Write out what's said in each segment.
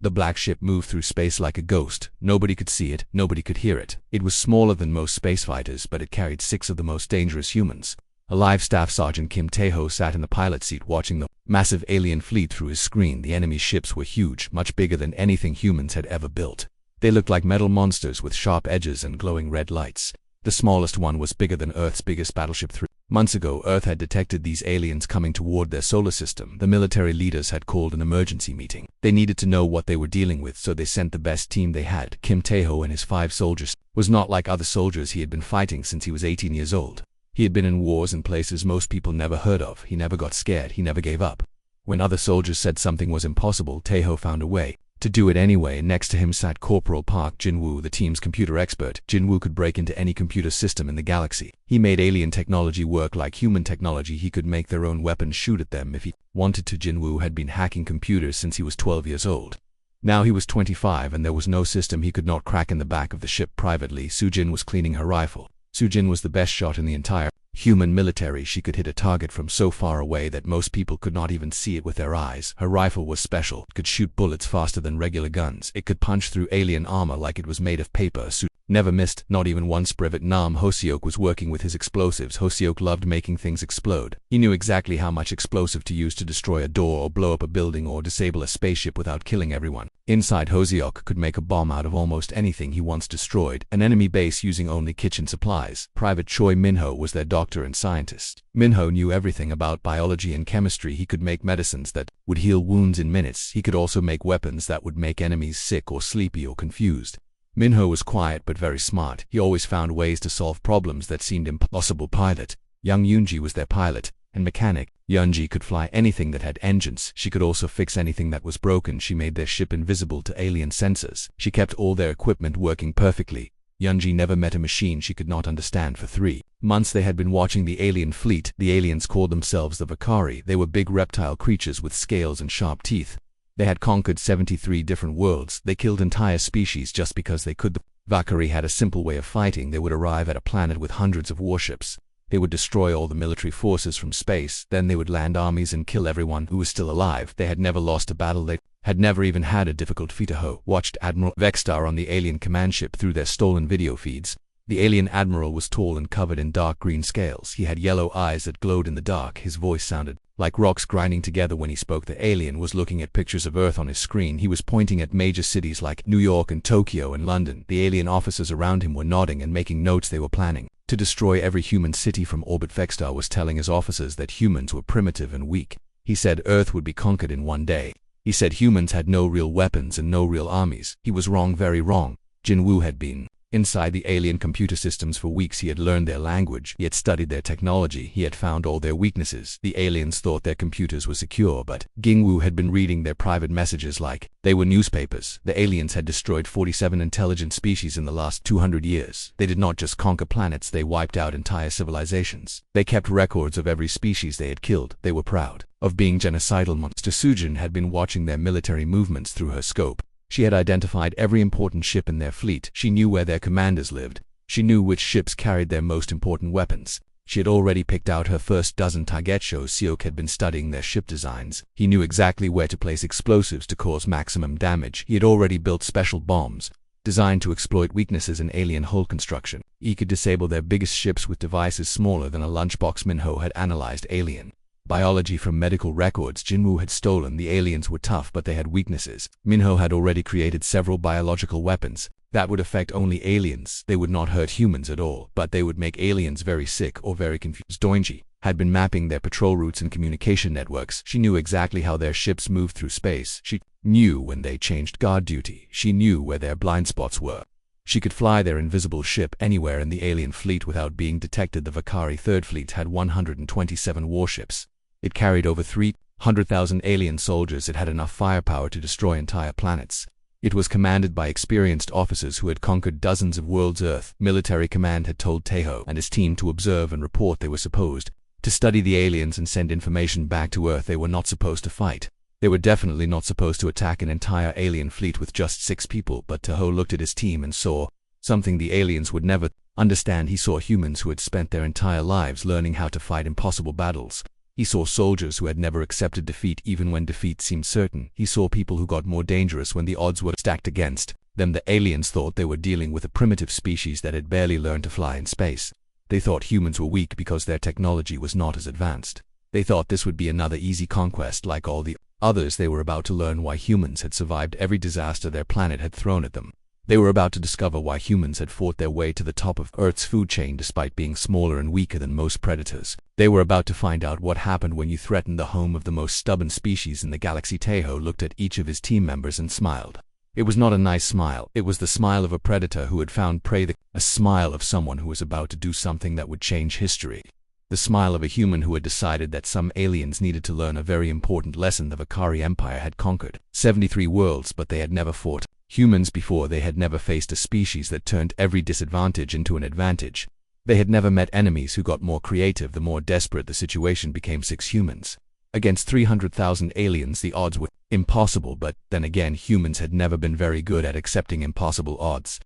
The black ship moved through space like a ghost. Nobody could see it, nobody could hear it. It was smaller than most spacefighters, but it carried 6 of the most dangerous humans. Alive Staff Sergeant Kim Tae-ho sat in the pilot seat watching the massive alien fleet through his screen. The enemy ships were huge, much bigger than anything humans had ever built. They looked like metal monsters with sharp edges and glowing red lights. The smallest one was bigger than Earth's biggest battleship. 3 months ago, Earth had detected these aliens coming toward their solar system. The military leaders had called an emergency meeting. They needed to know what they were dealing with, so they sent the best team they had. Kim Tae-ho and his 5 soldiers was not like other soldiers he had been fighting since he was 18 years old. He had been in wars in places most people never heard of. He never got scared. He never gave up. When other soldiers said something was impossible, Tae-ho found a way to do it anyway. Next to him sat Corporal Park Jin-woo, the team's computer expert. Jin-woo could break into any computer system in the galaxy. He made alien technology work like human technology. He could make their own weapons, shoot at them if he wanted to. Jin-woo had been hacking computers since he was 12 years old. Now he was 25 and there was no system he could not crack. In the back of the ship privately, Soo-jin was cleaning her rifle. Soo-jin was the best shot in the entire human military. She could hit a target from so far away that most people could not even see it with their eyes. Her rifle was special. It could shoot bullets faster than regular guns. It could punch through alien armor like it was made of paper. Soo never missed, not even once. Privet Nam Hoseok was working with his explosives. Hoseok loved making things explode. He knew exactly how much explosive to use to destroy a door or blow up a building or disable a spaceship without killing everyone. Inside, Hoseok could make a bomb out of almost anything he once destroyed, an enemy base using only kitchen supplies. Private Choi Minho was their doctor and scientist. Minho knew everything about biology and chemistry. He could make medicines that would heal wounds in minutes. He could also make weapons that would make enemies sick or sleepy or confused. Minho was quiet but very smart. He always found ways to solve problems that seemed impossible. Pilot Young Yoonji was their pilot and mechanic. Yoonji could fly anything that had engines. She could also fix anything that was broken. She made their ship invisible to alien sensors. She kept all their equipment working perfectly. Yoonji never met a machine she could not understand. For 3 months they had been watching the alien fleet. The aliens called themselves the Vakari. They were big reptile creatures with scales and sharp teeth. They had conquered 73 different worlds. They killed entire species just because they could. The Vakari had a simple way of fighting. They would arrive at a planet with hundreds of warships. They would destroy all the military forces from space. Then they would land armies and kill everyone who was still alive. They had never lost a battle. They had never even had a difficult feat. Ho watched Admiral Vexstar on the alien command ship through their stolen video feeds. The alien admiral was tall and covered in dark green scales. He had yellow eyes that glowed in the dark. His voice sounded like rocks grinding together when he spoke. The alien was looking at pictures of Earth on his screen. He was pointing at major cities like New York and Tokyo and London. The alien officers around him were nodding and making notes. They were planning to destroy every human city from orbit. Vexstar was telling his officers that humans were primitive and weak. He said Earth would be conquered in one day. He said humans had no real weapons and no real armies. He was wrong, very wrong. Jin-woo had been inside the alien computer systems for weeks. He had learned their language. He had studied their technology. He had found all their weaknesses. The aliens thought their computers were secure, but Ging-woo had been reading their private messages like they were newspapers. The aliens had destroyed 47 intelligent species in the last 200 years. They did not just conquer planets, they wiped out entire civilizations. They kept records of every species they had killed. They were proud of being genocidal monsters. Soo-jin had been watching their military movements through her scope. She had identified every important ship in their fleet. She knew where their commanders lived. She knew which ships carried their most important weapons. She had already picked out her first dozen targets. Seok had been studying their ship designs. He knew exactly where to place explosives to cause maximum damage. He had already built special bombs designed to exploit weaknesses in alien hull construction. He could disable their biggest ships with devices smaller than a lunchbox. Minho had analyzed alien biology from medical records Jin-woo had stolen. The aliens were tough, but they had weaknesses. Minho had already created several biological weapons that would affect only aliens. They would not hurt humans at all, but they would make aliens very sick or very confused. Doinji had been mapping their patrol routes and communication networks. She knew exactly how their ships moved through space. She knew when they changed guard duty. She knew where their blind spots were. She could fly their invisible ship anywhere in the alien fleet without being detected. The Vakari Third Fleet had 127 warships. It carried over 300,000 alien soldiers. It had enough firepower to destroy entire planets. It was commanded by experienced officers who had conquered dozens of worlds. Earth Military Command had told Tae-ho and his team to observe and report. They were supposed to study the aliens and send information back to Earth. They were not supposed to fight. They were definitely not supposed to attack an entire alien fleet with just 6 people. But Tae-ho looked at his team and saw something the aliens would never understand. He saw humans who had spent their entire lives learning how to fight impossible battles. He saw soldiers who had never accepted defeat even when defeat seemed certain. He saw people who got more dangerous when the odds were stacked against them. The aliens thought they were dealing with a primitive species that had barely learned to fly in space. They thought humans were weak because their technology was not as advanced. They thought this would be another easy conquest like all the others. They were about to learn why humans had survived every disaster their planet had thrown at them. They were about to discover why humans had fought their way to the top of Earth's food chain despite being smaller and weaker than most predators. They were about to find out what happened when you threatened the home of the most stubborn species in the galaxy. Tejo looked at each of his team members and smiled. It was not a nice smile. It was the smile of a predator who had found prey, a smile of someone who was about to do something that would change history. The smile of a human who had decided that some aliens needed to learn a very important lesson. The Vakari Empire had conquered 73 worlds, but they had never fought humans before. They had never faced a species that turned every disadvantage into an advantage. They had never met enemies who got more creative the more desperate the situation became. 6 humans against 300,000 aliens. The odds were impossible, but then again humans had never been very good at accepting impossible odds.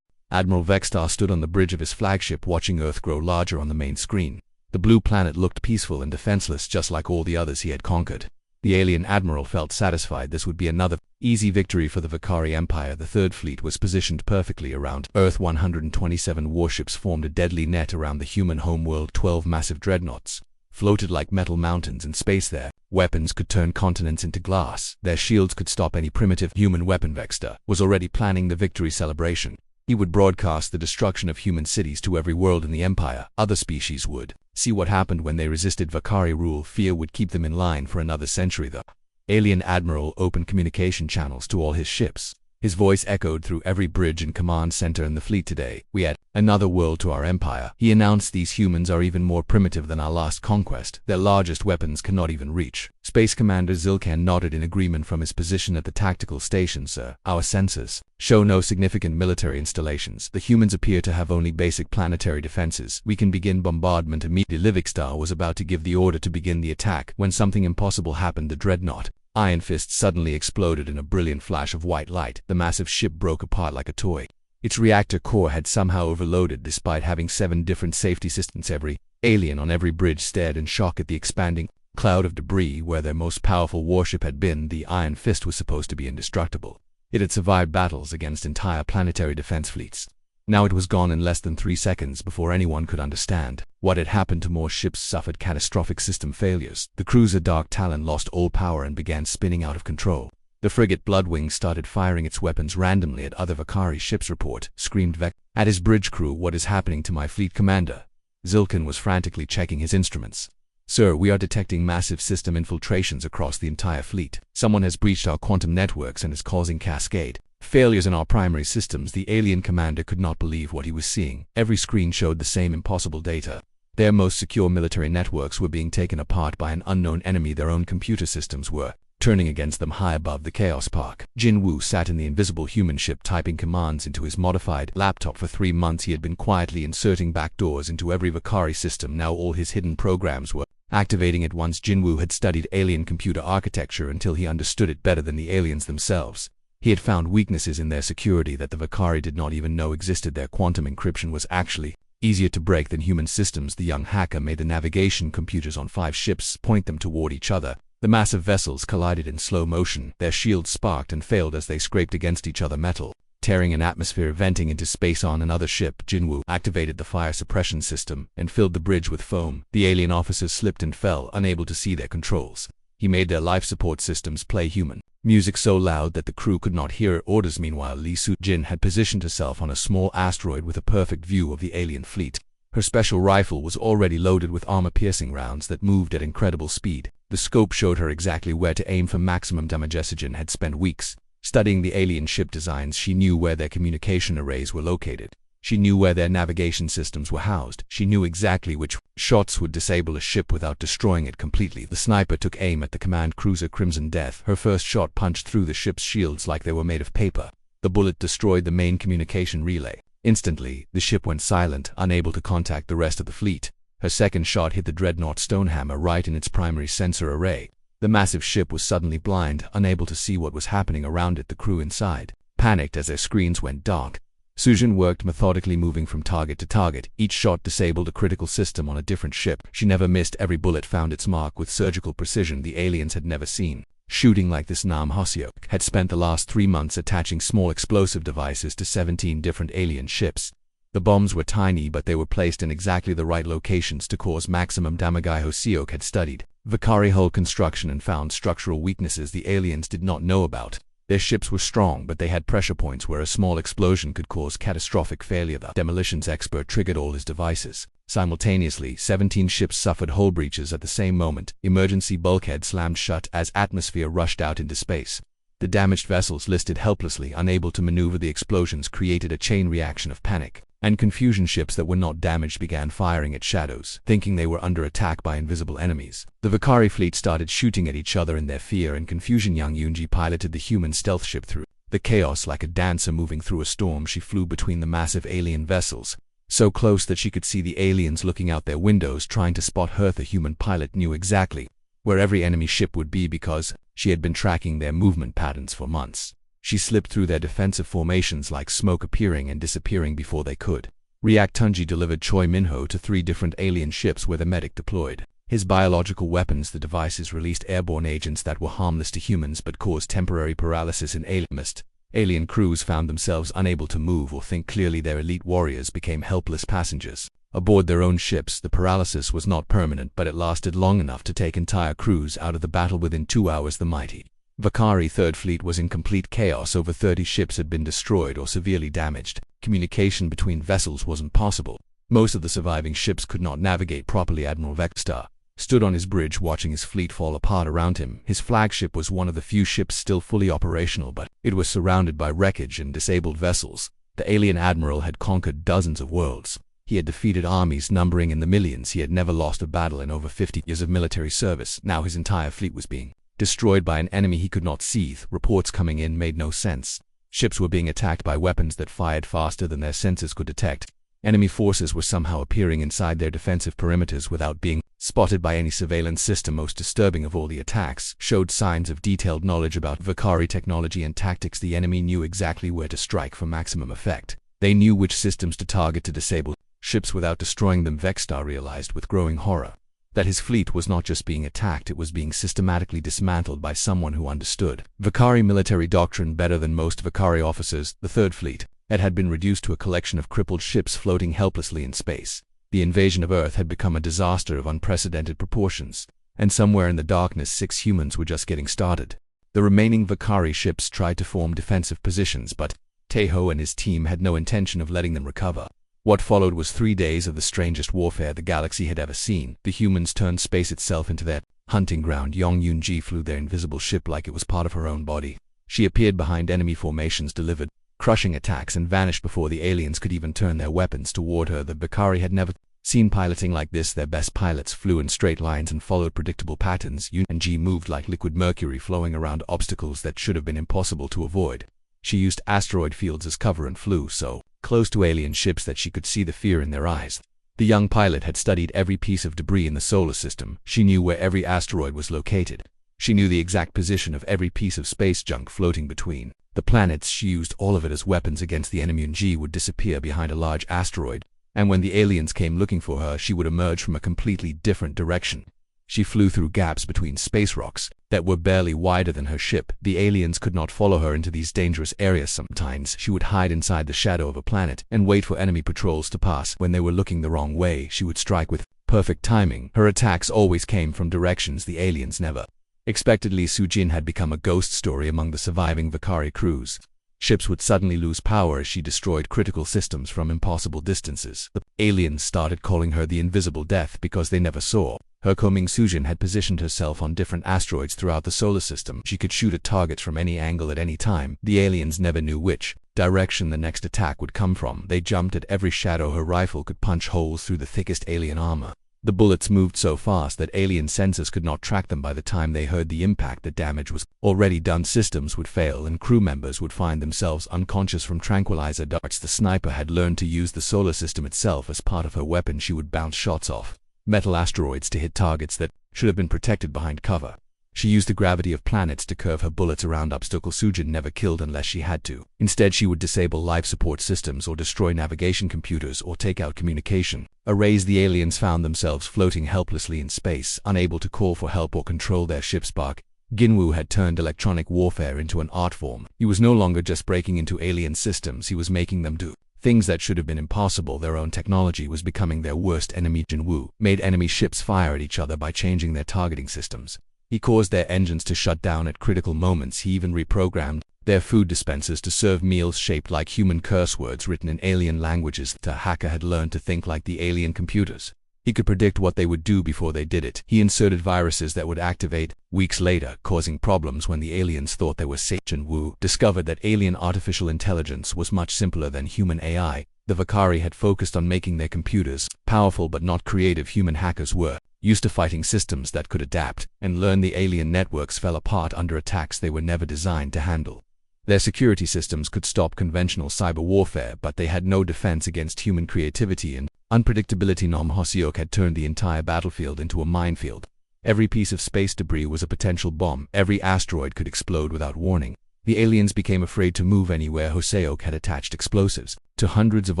Admiral Vextar stood on the bridge of his flagship watching Earth grow larger on the main screen. The blue planet looked peaceful and defenseless just like all the others he had conquered. The alien admiral felt satisfied. This would be another easy victory for the Vakari Empire. The third fleet was positioned perfectly around Earth. 127 warships formed a deadly net around the human homeworld. 12 massive dreadnoughts floated like metal mountains in space. Their weapons could turn continents into glass. Their shields could stop any primitive human weapon. Vextar was already planning the victory celebration. He would broadcast the destruction of human cities to every world in the Empire. Other species would see what happened when they resisted Vakari rule. Fear would keep them in line for another century. The alien admiral opened communication channels to all his ships. His voice echoed through every bridge and command center in the fleet. Today, we add another world to our empire. He announced these humans are even more primitive than our last conquest. Their largest weapons cannot even reach. Space Commander Zilkan nodded in agreement from his position at the tactical station. Sir, our sensors show no significant military installations. The humans appear to have only basic planetary defenses. We can begin bombardment immediately. Livingstar was about to give the order to begin the attack when something impossible happened. The dreadnought Iron Fist suddenly exploded in a brilliant flash of white light. The massive ship broke apart like a toy. Its reactor core had somehow overloaded despite having 7 different safety systems. Every alien on every bridge stared in shock at the expanding cloud of debris where their most powerful warship had been. The Iron Fist was supposed to be indestructible. It had survived battles against entire planetary defense fleets. Now it was gone in less than 3 seconds before anyone could understand what had happened. To more ships suffered catastrophic system failures. The cruiser Dark Talon lost all power and began spinning out of control. The frigate Bloodwing started firing its weapons randomly at other Vakari ships. Report, screamed Vec at his bridge crew. What is happening to my fleet, Commander? Zilkan was frantically checking his instruments. Sir, we are detecting massive system infiltrations across the entire fleet. Someone has breached our quantum networks and is causing cascade failures in our primary systems. The alien commander could not believe what he was seeing. Every screen showed the same impossible data. Their most secure military networks were being taken apart by an unknown enemy. Their own computer systems were turning against them high above the Chaos Park. Jinwoo sat in the invisible human ship typing commands into his modified laptop. For 3 months he had been quietly inserting backdoors into every Vakari system. Now all his hidden programs were activating at once. Jinwoo had studied alien computer architecture until he understood it better than the aliens themselves. He had found weaknesses in their security that the Vakari did not even know existed. Their quantum encryption was actually easier to break than human systems. The young hacker made the navigation computers on 5 ships point them toward each other. The massive vessels collided in slow motion. Their shields sparked and failed as they scraped against each other, metal tearing an atmosphere venting into space. On another ship, Jinwoo activated the fire suppression system and filled the bridge with foam. The alien officers slipped and fell, unable to see their controls. He made their life support systems play human music so loud that the crew could not hear orders. Meanwhile, Lee Soo-jin had positioned herself on a small asteroid with a perfect view of the alien fleet. Her special rifle was already loaded with armor-piercing rounds that moved at incredible speed. The scope showed her exactly where to aim for maximum damage. Soo-jin had spent weeks studying the alien ship designs. She knew where their communication arrays were located. She knew where their navigation systems were housed. She knew exactly which shots would disable a ship without destroying it completely. The sniper took aim at the command cruiser Crimson Death. Her first shot punched through the ship's shields like they were made of paper. The bullet destroyed the main communication relay. Instantly, the ship went silent, unable to contact the rest of the fleet. Her second shot hit the dreadnought Stonehammer right in its primary sensor array. The massive ship was suddenly blind, unable to see what was happening around it. The crew inside panicked as their screens went dark. Sujin worked methodically, moving from target to target. Each shot disabled a critical system on a different ship. She never missed. Every bullet found its mark with surgical precision the aliens had never seen. Shooting like this, Nam Hoseok had spent the last 3 months attaching small explosive devices to 17 different alien ships. The bombs were tiny, but they were placed in exactly the right locations to cause maximum damage. Hoseok had studied Vakari hull construction and found structural weaknesses the aliens did not know about. Their ships were strong, but they had pressure points where a small explosion could cause catastrophic failure. The demolitions expert triggered all his devices. Simultaneously, 17 ships suffered hull breaches at the same moment. Emergency bulkheads slammed shut as atmosphere rushed out into space. The damaged vessels listed helplessly, unable to maneuver. The explosions created a chain reaction of panic and confusion. Ships that were not damaged began firing at shadows, thinking they were under attack by invisible enemies. The Vakari fleet started shooting at each other in their fear and confusion. Young Yoonji piloted the human stealth ship through the chaos like a dancer moving through a storm. She flew between the massive alien vessels, so close that she could see the aliens looking out their windows trying to spot her. The human pilot knew exactly where every enemy ship would be because she had been tracking their movement patterns for months. She slipped through their defensive formations like smoke, appearing and disappearing before they could react. Tunji delivered Choi Minho to 3 different alien ships where the medic deployed his biological weapons. The devices released airborne agents that were harmless to humans but caused temporary paralysis in alien mist. Alien crews found themselves unable to move or think clearly. Their elite warriors became helpless passengers aboard their own ships. The paralysis was not permanent, but it lasted long enough to take entire crews out of the battle. Within 2 hours, the mighty Vakari Third Fleet was in complete chaos. Over 30 ships had been destroyed or severely damaged. Communication between vessels was impossible. Most of the surviving ships could not navigate properly. Admiral Vector stood on his bridge watching his fleet fall apart around him. His flagship was one of the few ships still fully operational, but it was surrounded by wreckage and disabled vessels. The alien admiral had conquered dozens of worlds. He had defeated armies numbering in the millions. He had never lost a battle in over 50 years of military service. Now his entire fleet was being destroyed by an enemy he could not see. Reports coming in made no sense. Ships were being attacked by weapons that fired faster than their sensors could detect. Enemy forces were somehow appearing inside their defensive perimeters without being spotted by any surveillance system. Most disturbing of all, the attacks showed signs of detailed knowledge about Vakari technology and tactics. The enemy knew exactly where to strike for maximum effect. They knew which systems to target to disable ships without destroying them. Vexstar realized with growing horror that his fleet was not just being attacked, it was being systematically dismantled by someone who understood Vakari military doctrine better than most Vakari officers. The Third Fleet had been reduced to a collection of crippled ships floating helplessly in space. The invasion of Earth had become a disaster of unprecedented proportions, and somewhere in the darkness 6 humans were just getting started. The remaining Vakari ships tried to form defensive positions, but Taeho and his team had no intention of letting them recover. What followed was 3 days of the strangest warfare the galaxy had ever seen. The humans turned space itself into their hunting ground. Yong Yoon-ji flew their invisible ship like it was part of her own body. She appeared behind enemy formations, delivered crushing attacks, and vanished before the aliens could even turn their weapons toward her. The Vakari had never seen piloting like this. Their best pilots flew in straight lines and followed predictable patterns. Yoon and Ji moved like liquid mercury, flowing around obstacles that should have been impossible to avoid. She used asteroid fields as cover and flew so close to alien ships that she could see the fear in their eyes. The young pilot had studied every piece of debris in the solar system. She knew where every asteroid was located. She knew the exact position of every piece of space junk floating between the planets. She used all of it as weapons against the enemy. Ji would disappear behind a large asteroid, and when the aliens came looking for her, she would emerge from a completely different direction. She flew through gaps between space rocks that were barely wider than her ship. The aliens could not follow her into these dangerous areas. Sometimes she would hide inside the shadow of a planet and wait for enemy patrols to pass. When they were looking the wrong way, she would strike with perfect timing. Her attacks always came from directions the aliens never expected. Lee Soo-jin had become a ghost story among the surviving Vakari crews. Ships would suddenly lose power as she destroyed critical systems from impossible distances. The aliens started calling her the Invisible Death because they never saw her coming. Soo-jin had positioned herself on different asteroids throughout the solar system. She could shoot at targets from any angle at any time. The aliens never knew which direction the next attack would come from. They jumped at every shadow. Her rifle could punch holes through the thickest alien armor. The bullets moved so fast that alien sensors could not track them. By the time they heard the impact, the damage was already done. Systems would fail and crew members would find themselves unconscious from tranquilizer darts. The sniper had learned to use the solar system itself as part of her weapon. She would bounce shots off metal asteroids to hit targets that should have been protected behind cover. She used the gravity of planets to curve her bullets around obstacles. Sujin never killed unless she had to. Instead, she would disable life support systems or destroy navigation computers or take out communication. Erased, the aliens found themselves floating helplessly in space, unable to call for help or control their ship's spark. Ginwoo had turned electronic warfare into an art form. He was no longer just breaking into alien systems, he was making them do things that should have been impossible. Their own technology was becoming their worst enemy. Ginwoo made enemy ships fire at each other by changing their targeting systems. He caused their engines to shut down at critical moments. He even reprogrammed their food dispensers to serve meals shaped like human curse words written in alien languages. The hacker had learned to think like the alien computers. He could predict what they would do before they did it. He inserted viruses that would activate weeks later, causing problems when the aliens thought they were safe. Wu discovered that alien artificial intelligence was much simpler than human AI. The Vakari had focused on making their computers powerful but not creative. Human hackers were used to fighting systems that could adapt and learn. The alien networks fell apart under attacks they were never designed to handle. Their security systems could stop conventional cyber warfare, but they had no defense against human creativity and unpredictability. Nam Hoseok had turned the entire battlefield into a minefield. Every piece of space debris was a potential bomb. Every asteroid could explode without warning. The aliens became afraid to move anywhere Hoseok had attached explosives to hundreds of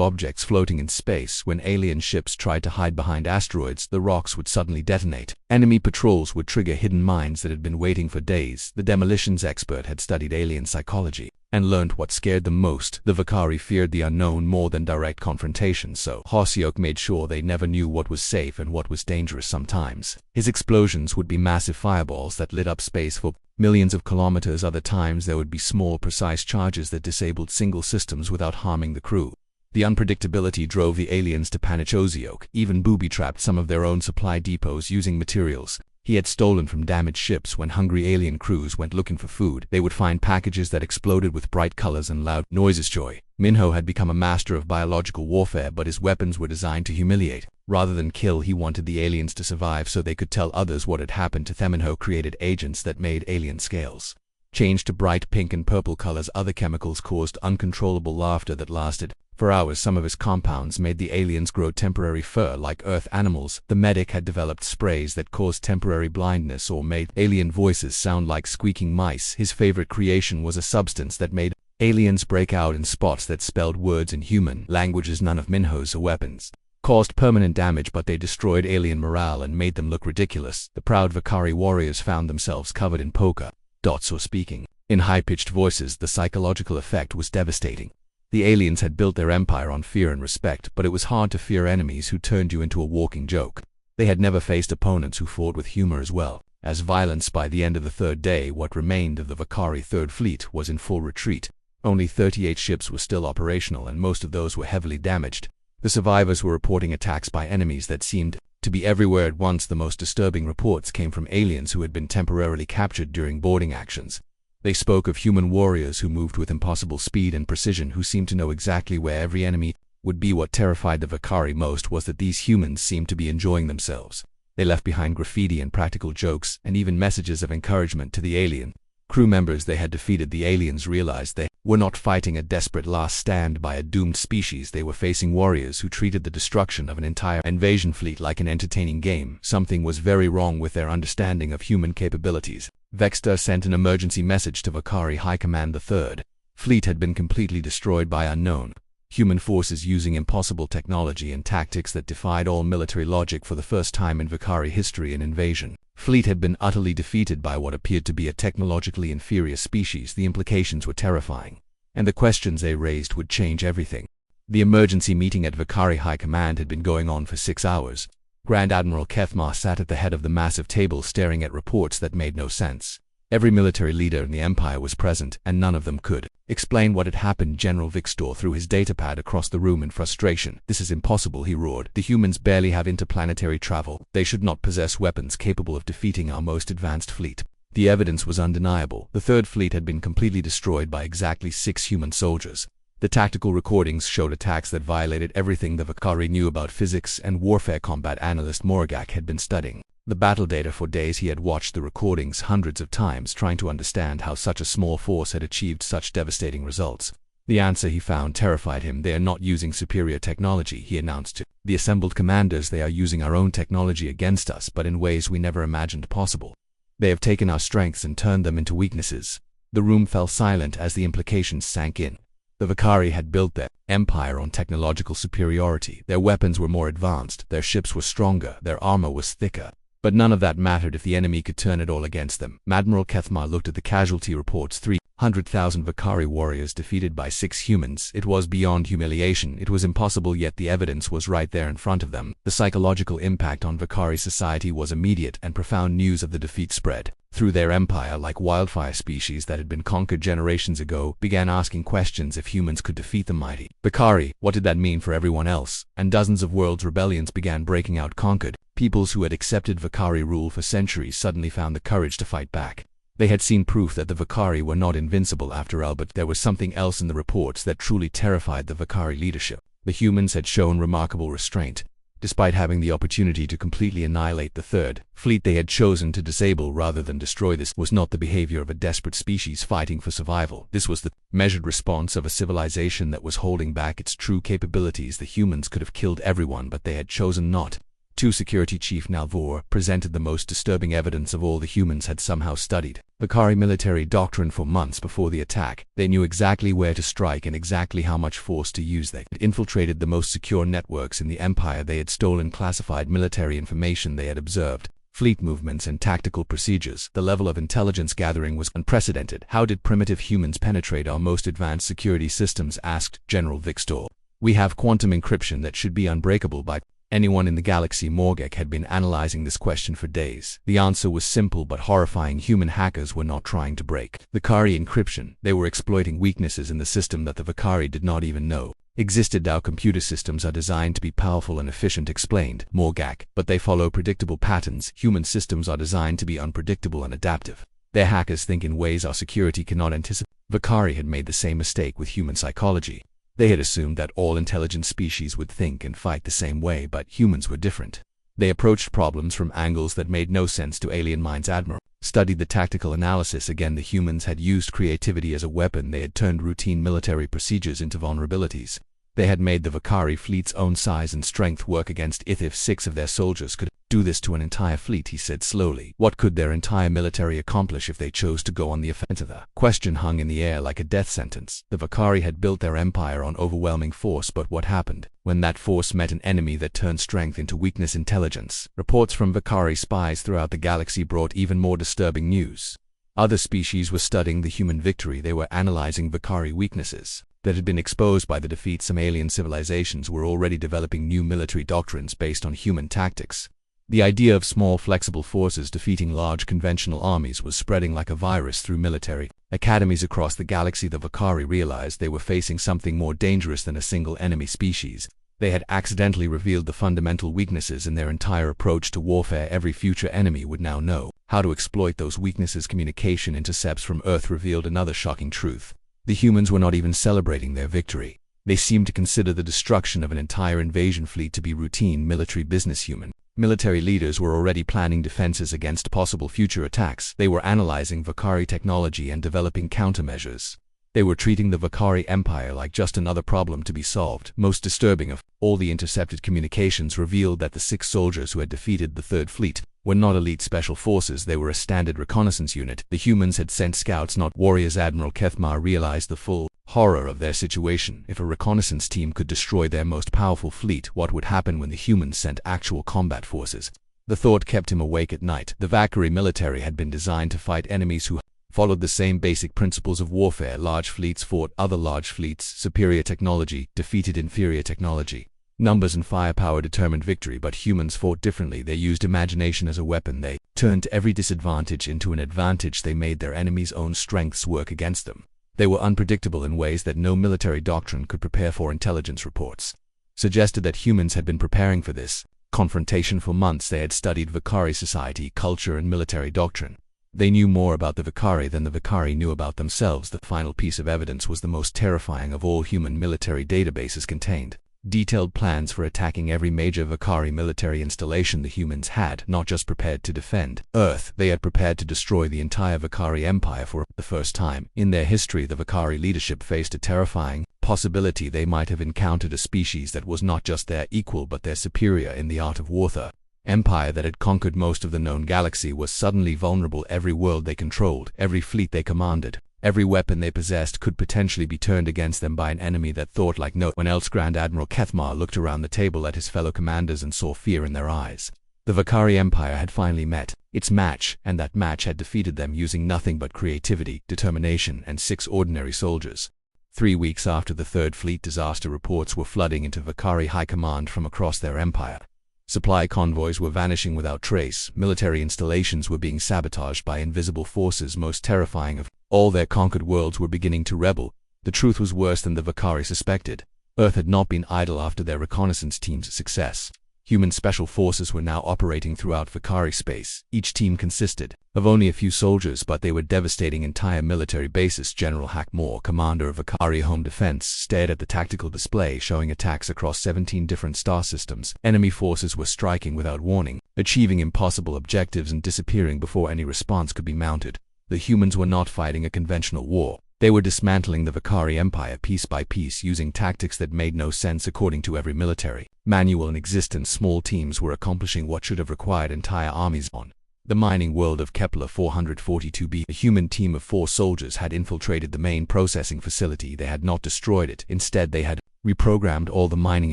objects floating in space. When alien ships tried to hide behind asteroids, the rocks would suddenly detonate. Enemy patrols would trigger hidden mines that had been waiting for days. The demolitions expert had studied alien psychology and learned what scared them most. The Vakari feared the unknown more than direct confrontation, so Hoseok made sure they never knew what was safe and what was dangerous. Sometimes his explosions would be massive fireballs that lit up space for millions of kilometers. Other times there would be small, precise charges that disabled single systems without harming the crew. The unpredictability drove the aliens to panic. Hoseok even booby-trapped some of their own supply depots using materials he had stolen from damaged ships. When hungry alien crews went looking for food, they would find packages that exploded with bright colors and loud noises. Minho had become a master of biological warfare, but his weapons were designed to humiliate rather than kill. He wanted the aliens to survive so they could tell others what had happened to them. Minho created agents that made alien scales change to bright pink and purple colors. Other chemicals caused uncontrollable laughter that lasted for hours. Some of his compounds made the aliens grow temporary fur like Earth animals. The medic had developed sprays that caused temporary blindness or made alien voices sound like squeaking mice. His favorite creation was a substance that made aliens break out in spots that spelled words in human languages. None of Minho's weapons caused permanent damage, but they destroyed alien morale and made them look ridiculous. The proud Vakari warriors found themselves covered in polka dots or speaking in high-pitched voices. The psychological effect was devastating. The aliens had built their empire on fear and respect, but it was hard to fear enemies who turned you into a walking joke. They had never faced opponents who fought with humor as well as violence. By the end of the third day, what remained of the Vakari Third Fleet was in full retreat. Only 38 ships were still operational, and most of those were heavily damaged. The survivors were reporting attacks by enemies that seemed to be everywhere at once. The most disturbing reports came from aliens who had been temporarily captured during boarding actions. They spoke of human warriors who moved with impossible speed and precision, who seemed to know exactly where every enemy would be. What terrified the Vakari most was that these humans seemed to be enjoying themselves. They left behind graffiti and practical jokes, and even messages of encouragement to the alien crew members they had defeated. The aliens realized they were not fighting a desperate last stand by a doomed species. They were facing warriors who treated the destruction of an entire invasion fleet like an entertaining game. Something was very wrong with their understanding of human capabilities. Vexter sent an emergency message to Vakari High Command. The Third Fleet had been completely destroyed by unknown human forces using impossible technology and tactics that defied all military logic. For the first time in Vakari history, an invasion fleet had been utterly defeated by what appeared to be a technologically inferior species. The implications were terrifying, and the questions they raised would change everything. The emergency meeting at Vakari High Command had been going on for 6 hours. Grand Admiral Kethmar sat at the head of the massive table staring at reports that made no sense. Every military leader in the Empire was present, and none of them could explain what had happened. General Vixtor threw his datapad across the room in frustration. "This is impossible," he roared. "The humans barely have interplanetary travel. They should not possess weapons capable of defeating our most advanced fleet." The evidence was undeniable. The Third Fleet had been completely destroyed by exactly 6 human soldiers. The tactical recordings showed attacks that violated everything the Vakari knew about physics and warfare. Combat analyst Moragak had been studying the battle data for days. He had watched the recordings hundreds of times, trying to understand how such a small force had achieved such devastating results. The answer he found terrified him. "They are not using superior technology," he announced to the assembled commanders. "They are using our own technology against us, but in ways we never imagined possible." They have taken our strengths and turned them into weaknesses. The room fell silent as the implications sank in. The Vakari had built their empire on technological superiority. Their weapons were more advanced, their ships were stronger, their armor was thicker. But none of that mattered if the enemy could turn it all against them. Admiral Kethmar looked at the casualty reports. 300,000 Vakari warriors defeated by 6 humans. It was beyond humiliation. It was impossible, yet the evidence was right there in front of them. The psychological impact on Vakari society was immediate, and profound news of the defeat spread through their empire like wildfire. Species that had been conquered generations ago began asking questions if humans could defeat the mighty Vakari. What did that mean for everyone else? And dozens of worlds' rebellions began breaking out. Conquered peoples who had accepted Vakari rule for centuries suddenly found the courage to fight back. They had seen proof that the Vakari were not invincible after all, but there was something else in the reports that truly terrified the Vakari leadership. The humans had shown remarkable restraint. Despite having the opportunity to completely annihilate the third fleet, they had chosen to disable rather than destroy. This was not the behavior of a desperate species fighting for survival. This was the measured response of a civilization that was holding back its true capabilities. The humans could have killed everyone, but they had chosen not to. Security Chief Nalvor presented the most disturbing evidence of all. The humans had somehow studied Vakari military doctrine for months before the attack. They knew exactly where to strike and exactly how much force to use. They had infiltrated the most secure networks in the Empire. They had stolen classified military information. They had observed fleet movements and tactical procedures. The level of intelligence gathering was unprecedented. How did primitive humans penetrate our most advanced security systems? Asked General Vixtor. We have quantum encryption that should be unbreakable by anyone in the galaxy. Morgek had been analyzing this question for days. The answer was simple but horrifying. Human hackers were not trying to break Vakari encryption. They were exploiting weaknesses in the system that the Vakari did not even know existed. Our computer systems are designed to be powerful and efficient, explained Morgak, but they follow predictable patterns. Human systems are designed to be unpredictable and adaptive. Their hackers think in ways our security cannot anticipate. Vakari had made the same mistake with human psychology. They had assumed that all intelligent species would think and fight the same way, but humans were different. They approached problems from angles that made no sense to alien minds. Admiral studied the tactical analysis again. The humans had used creativity as a weapon. They had turned routine military procedures into vulnerabilities. They had made the Vakari fleet's own size and strength work against it. If 6 of their soldiers could do this to an entire fleet, he said slowly, what could their entire military accomplish if they chose to go on the offensive? The question hung in the air like a death sentence. The Vakari had built their empire on overwhelming force, but what happened when that force met an enemy that turned strength into weakness? Intelligence. Reports from Vakari spies throughout the galaxy brought even more disturbing news. Other species were studying the human victory. They were analyzing Vakari weaknesses that had been exposed by the defeat. Some alien civilizations were already developing new military doctrines based on human tactics. The idea of small, flexible forces defeating large conventional armies was spreading like a virus through military academies across the galaxy. The Vakari realized they were facing something more dangerous than a single enemy species. They had accidentally revealed the fundamental weaknesses in their entire approach to warfare. Every future enemy would now know how to exploit those weaknesses. Communication intercepts from Earth revealed another shocking truth. The humans were not even celebrating their victory. They seemed to consider the destruction of an entire invasion fleet to be routine military business. Human military leaders were already planning defenses against possible future attacks. They were analyzing Vakari technology and developing countermeasures. They were treating the Vakari Empire like just another problem to be solved. Most disturbing of all, the intercepted communications revealed that the 6 soldiers who had defeated the Third Fleet were not elite special forces. They were a standard reconnaissance unit. The humans had sent scouts, not warriors. Admiral Kethmar realized the full horror of their situation. If a reconnaissance team could destroy their most powerful fleet, what would happen when the humans sent actual combat forces? The thought kept him awake at night. The Vakari military had been designed to fight enemies who followed the same basic principles of warfare. Large fleets fought other large fleets. Superior technology defeated inferior technology. Numbers and firepower determined victory, but humans fought differently. They used imagination as a weapon. They turned every disadvantage into an advantage. They made their enemies' own strengths work against them. They were unpredictable in ways that no military doctrine could prepare for. Intelligence reports suggested that humans had been preparing for this confrontation for months. They had studied Vakari society, culture, and military doctrine. They knew more about the Vakari than the Vakari knew about themselves. The final piece of evidence was the most terrifying of all. Human military databases contained detailed plans for attacking every major Vakari military installation. The humans had not just prepared to defend Earth, they had prepared to destroy the entire Vakari Empire. For the first time in their history, the Vakari leadership faced a terrifying possibility. They might have encountered a species that was not just their equal but their superior in the art of warfare. empire that had conquered most of the known galaxy was suddenly vulnerable. Every world they controlled, every fleet they commanded, every weapon they possessed could potentially be turned against them by an enemy that thought like no one else. Grand Admiral Kethmar looked around the table at his fellow commanders and saw fear in their eyes. The Vakari Empire had finally met its match, and that match had defeated them using nothing but creativity, determination, and 6 ordinary soldiers. 3 weeks after the Third Fleet disaster, reports were flooding into Vakari High Command from across their empire. Supply convoys were vanishing without trace, military installations were being sabotaged by invisible forces. Most terrifying of all, their conquered worlds were beginning to rebel. The truth was worse than the Vakari suspected. Earth had not been idle after their reconnaissance team's success. Human special forces were now operating throughout Vakari space. Each team consisted of only a few soldiers, but they were devastating entire military bases. General Hackmore, commander of Vakari Home Defense, stared at the tactical display showing attacks across 17 different star systems. Enemy forces were striking without warning, achieving impossible objectives and disappearing before any response could be mounted. The humans were not fighting a conventional war. They were dismantling the Vakari Empire piece by piece using tactics that made no sense according to every military manual in existence. Small teams were accomplishing what should have required entire armies. On the mining world of Kepler 442b, a human team of 4 soldiers had infiltrated the main processing facility. They had not destroyed it. Instead, they had reprogrammed all the mining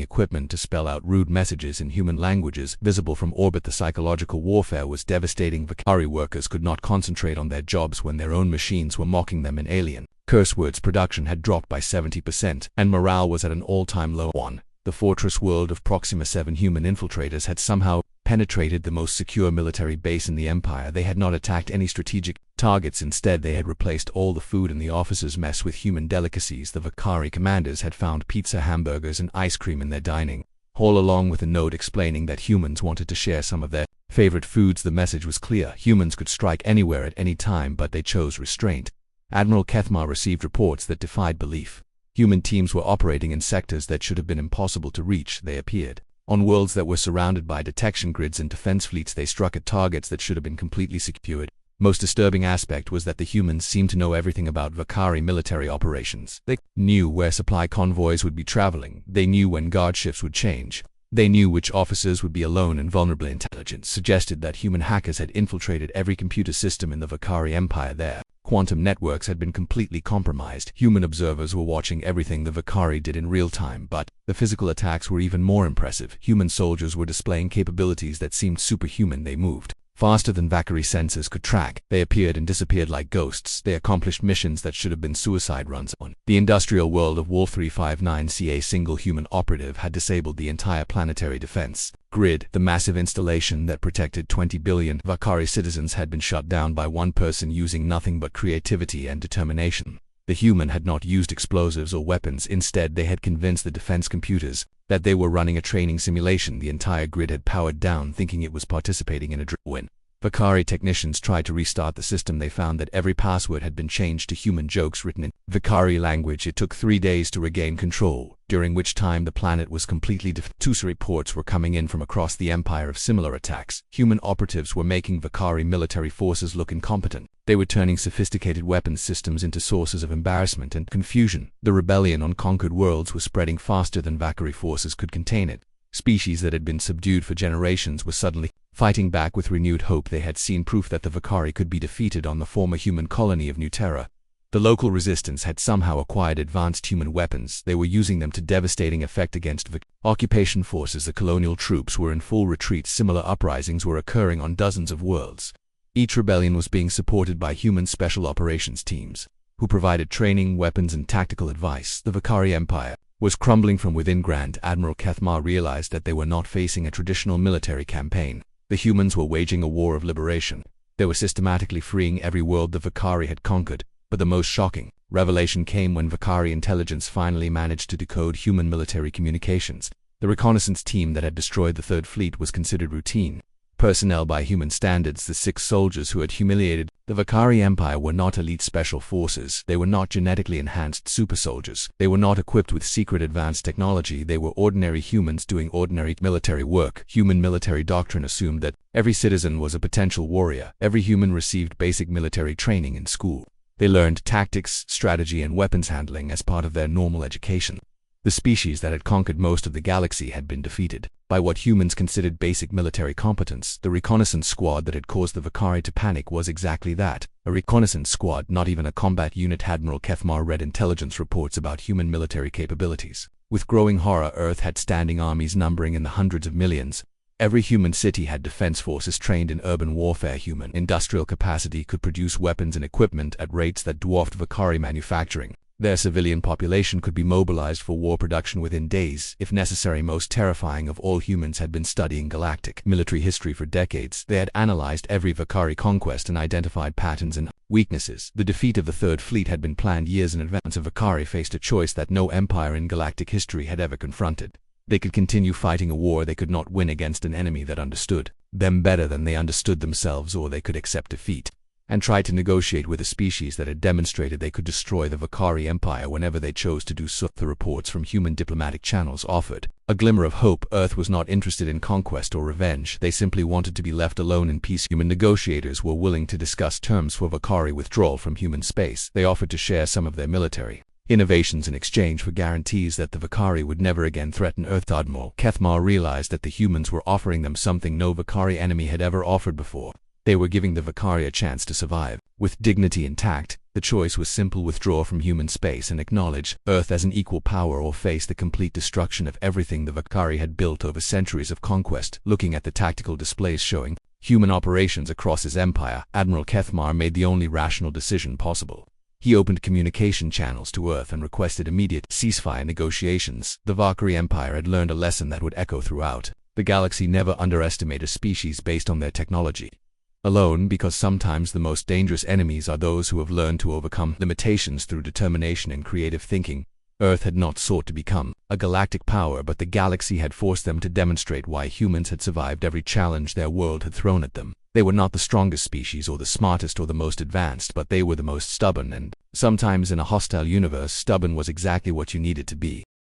equipment to spell out rude messages in human languages visible from orbit. The psychological warfare was devastating. Vakari workers could not concentrate on their jobs when their own machines were mocking them in alien curse words. Production had dropped by 70%, and morale was at an all-time low. On the fortress world of Proxima 7, human infiltrators had somehow penetrated the most secure military base in the Empire. They had not attacked any strategic targets. Instead, they had replaced all the food in the officers' mess with human delicacies. The Vakari commanders had found pizza, hamburgers, and ice cream in their dining hall, along with a note explaining that humans wanted to share some of their favorite foods. The message was clear: humans could strike anywhere at any time, but they chose restraint. Admiral Kethmar received reports that defied belief. Human teams were operating in sectors that should have been impossible to reach. They appeared on worlds that were surrounded by detection grids and defense fleets. They struck at targets that should have been completely secured. Most disturbing aspect was that the humans seemed to know everything about Vakari military operations. They knew where supply convoys would be traveling. They knew when guard shifts would change. They knew which officers would be alone and vulnerable. Intelligence suggested that human hackers had infiltrated every computer system in the Vakari Empire. Their quantum networks had been completely compromised. Human observers were watching everything the Vakari did in real time, but the physical attacks were even more impressive. Human soldiers were displaying capabilities that seemed superhuman. They moved faster than Vakari sensors could track. They appeared and disappeared like ghosts. They accomplished missions that should have been suicide runs. On the industrial world of Wolf 359C, a single human operative had disabled the entire planetary defense grid. The massive installation that protected 20 billion Vakari citizens had been shut down by one person using nothing but creativity and determination. The human had not used explosives or weapons. Instead, they had convinced the defense computers that they were running a training simulation. The entire grid had powered down, thinking it was participating in a drill. When Vakari technicians tried to restart the system, they found that every password had been changed to human jokes written in Vakari language. It took 3 days to regain control, during which time the planet was completely Two reports were coming in from across the Empire of similar attacks. Human operatives were making Vakari military forces look incompetent. They were turning sophisticated weapons systems into sources of embarrassment and confusion. The rebellion on conquered worlds was spreading faster than Vakari forces could contain it. Species that had been subdued for generations were suddenly fighting back with renewed hope. They had seen proof that the Vakari could be defeated on the former human colony of New Terra. The local resistance had somehow acquired advanced human weapons. They were using them to devastating effect against occupation forces. The colonial troops were in full retreat. Similar uprisings were occurring on dozens of worlds. Each rebellion was being supported by human special operations teams, who provided training, weapons, and tactical advice. The Vakari Empire was crumbling from within. Grand Admiral Kethmar realized that they were not facing a traditional military campaign. The humans were waging a war of liberation. They were systematically freeing every world the Vakari had conquered. But the most shocking revelation came when Vakari intelligence finally managed to decode human military communications. The reconnaissance team that had destroyed the Third Fleet was considered routine personnel by human standards. The 6 soldiers who had humiliated the Vakari Empire were not elite special forces. They were not genetically enhanced super soldiers. They were not equipped with secret advanced technology. They were ordinary humans doing ordinary military work. Human military doctrine assumed that every citizen was a potential warrior. Every human received basic military training in school. They learned tactics, strategy, and weapons handling as part of their normal education. The species that had conquered most of the galaxy had been defeated by what humans considered basic military competence. The reconnaissance squad that had caused the Vakari to panic was exactly that, a reconnaissance squad, not even a combat unit. Admiral Kethmar read intelligence reports about human military capabilities. With growing horror, Earth had standing armies numbering in the hundreds of millions. Every human city had defense forces trained in urban warfare. Human industrial capacity could produce weapons and equipment at rates that dwarfed Vakari manufacturing. Their civilian population could be mobilized for war production within days, if necessary. Most terrifying of all, humans had been studying galactic military history for decades. They had analyzed every Vakari conquest and identified patterns and weaknesses. The defeat of the Third Fleet had been planned years in advance. Vakari faced a choice that no empire in galactic history had ever confronted. They could continue fighting a war they could not win against an enemy that understood them better than they understood themselves, or they could accept defeat and try to negotiate with a species that had demonstrated they could destroy the Vakari Empire whenever they chose to do so. The reports from human diplomatic channels offered a glimmer of hope. Earth was not interested in conquest or revenge. They simply wanted to be left alone in peace. Human negotiators were willing to discuss terms for Vakari withdrawal from human space. They offered to share some of their military innovations in exchange for guarantees that the Vakari would never again threaten Earth. Admiral Kethmar realized that the humans were offering them something no Vakari enemy had ever offered before. They were giving the Vakari a chance to survive with dignity intact. The choice was simple: withdraw from human space and acknowledge Earth as an equal power, or face the complete destruction of everything the Vakari had built over centuries of conquest. Looking at the tactical displays showing human operations across his empire, Admiral Kethmar made the only rational decision possible. He opened communication channels to Earth and requested immediate ceasefire negotiations. The Vakari Empire had learned a lesson that would echo throughout the galaxy: never underestimate a species based on their technology alone, because sometimes the most dangerous enemies are those who have learned to overcome limitations through determination and creative thinking. Earth had not sought to become a galactic power, but the galaxy had forced them to demonstrate why humans had survived every challenge their world had thrown at them. They were not the strongest species or the smartest or the most advanced, but they were the most stubborn, and sometimes in a hostile universe, stubborn was exactly what you needed to be.